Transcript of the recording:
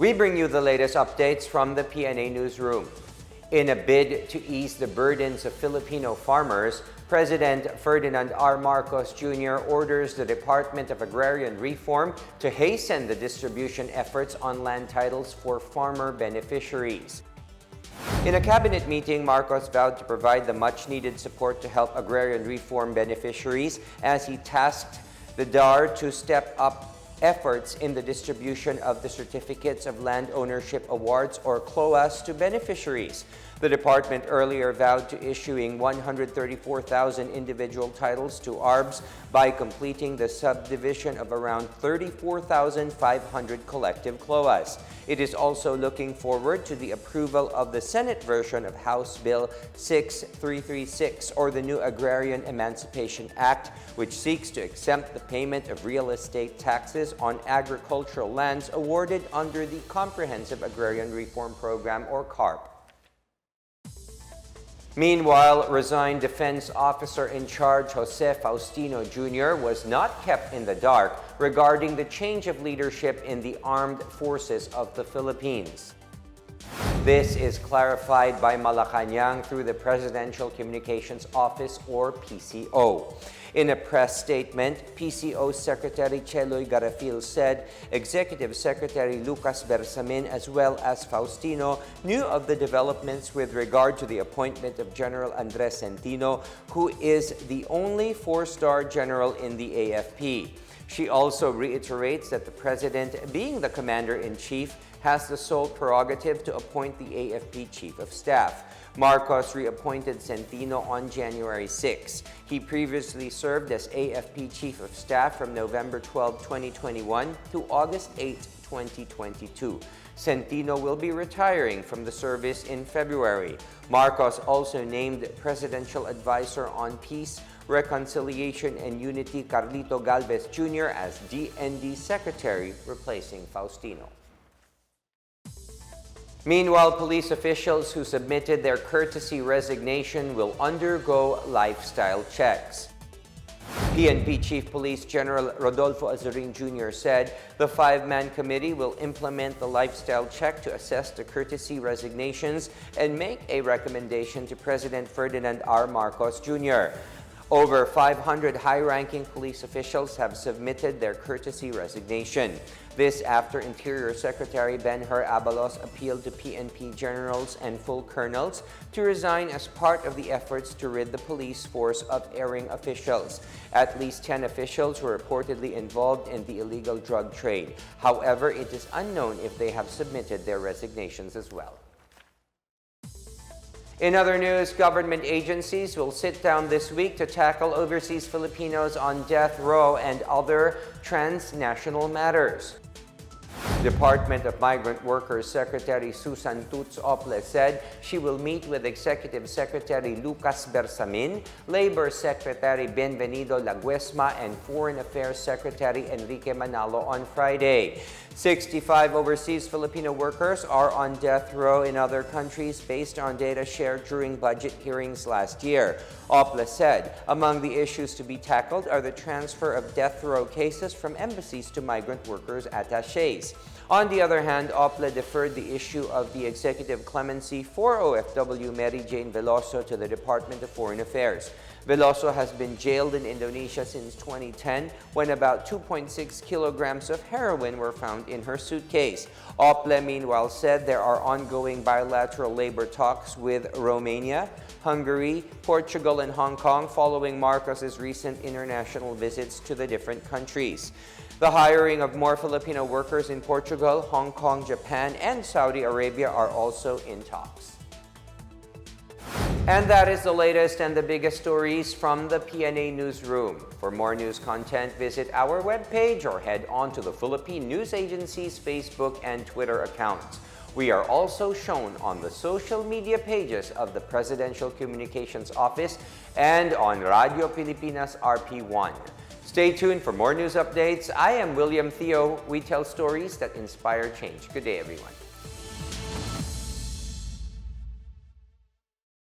We bring you the latest updates from the Pna Newsroom. In a bid to ease the burdens of Filipino farmers, President Ferdinand R. Marcos Jr. orders the Department of Agrarian Reform to hasten the distribution efforts on land titles for farmer beneficiaries. In a cabinet meeting, Marcos vowed to provide the much-needed support to help agrarian reform beneficiaries as he tasked the DAR to step up efforts in the distribution of the Certificates of Land Ownership Awards or CLOAs to beneficiaries. The department earlier vowed to issuing 134,000 individual titles to ARBs by completing the subdivision of around 34,500 collective CLOAs. It is also looking forward to the approval of the Senate version of House Bill 6336, or the new Agrarian Emancipation Act, which seeks to exempt the payment of real estate taxes on agricultural lands awarded under the Comprehensive Agrarian Reform Program, or CARP. Meanwhile, resigned Defense Officer in Charge Jose Faustino Jr. was not kept in the dark regarding the change of leadership in the Armed Forces of the Philippines. This is clarified by Malacanang through the Presidential Communications Office, or PCO. In a press statement, PCO Secretary Cheloy Garafil said Executive Secretary Lucas Bersamin as well as Faustino knew of the developments with regard to the appointment of General Andres Centino, who is the only four-star general in the AFP. She also reiterates that the President, being the Commander-in-Chief, has the sole prerogative to appoint the AFP Chief of Staff. Marcos reappointed Centino on January 6. He previously served as AFP Chief of Staff from November 12, 2021 to August 8, 2022. Centino will be retiring from the service in February. Marcos also named Presidential Advisor on Peace, Reconciliation and Unity Carlito Galvez Jr. as DND Secretary, replacing Faustino. Meanwhile, police officials who submitted their courtesy resignation will undergo lifestyle checks. PNP Chief Police General Rodolfo Azurin Jr. said the five-man committee will implement the lifestyle check to assess the courtesy resignations and make a recommendation to President Ferdinand R. Marcos Jr. Over 500 high-ranking police officials have submitted their courtesy resignation. This after Interior Secretary Ben-Hur Abalos appealed to PNP generals and full colonels to resign as part of the efforts to rid the police force of erring officials. At least 10 officials were reportedly involved in the illegal drug trade. However, it is unknown if they have submitted their resignations as well. In other news, government agencies will sit down this week to tackle overseas Filipinos on death row and other transnational matters. Department of Migrant Workers Secretary Susan Tuts Ople said she will meet with Executive Secretary Lucas Bersamin, Labor Secretary Benvenido Laguesma, and Foreign Affairs Secretary Enrique Manalo on Friday. 65 overseas Filipino workers are on death row in other countries based on data shared during budget hearings last year. Ople said among the issues to be tackled are the transfer of death row cases from embassies to migrant workers' attachés. On the other hand, Ople deferred the issue of the executive clemency for OFW Mary Jane Veloso to the Department of Foreign Affairs. Veloso has been jailed in Indonesia since 2010 when about 2.6 kilograms of heroin were found in her suitcase. Ople, meanwhile, said there are ongoing bilateral labor talks with Romania, Hungary, Portugal, and Hong Kong following Marcos's recent international visits to the different countries. The hiring of more Filipino workers in Portugal, Hong Kong, Japan, and Saudi Arabia are also in talks. And that is the latest and the biggest stories from the Pna Newsroom. For more news content, visit our webpage or head on to the Philippine News Agency's Facebook and Twitter accounts. We are also shown on the social media pages of the Presidential Communications Office and on Radio Pilipinas RP1. Stay tuned for more news updates. I am William Theo. We tell stories that inspire change. Good day, everyone.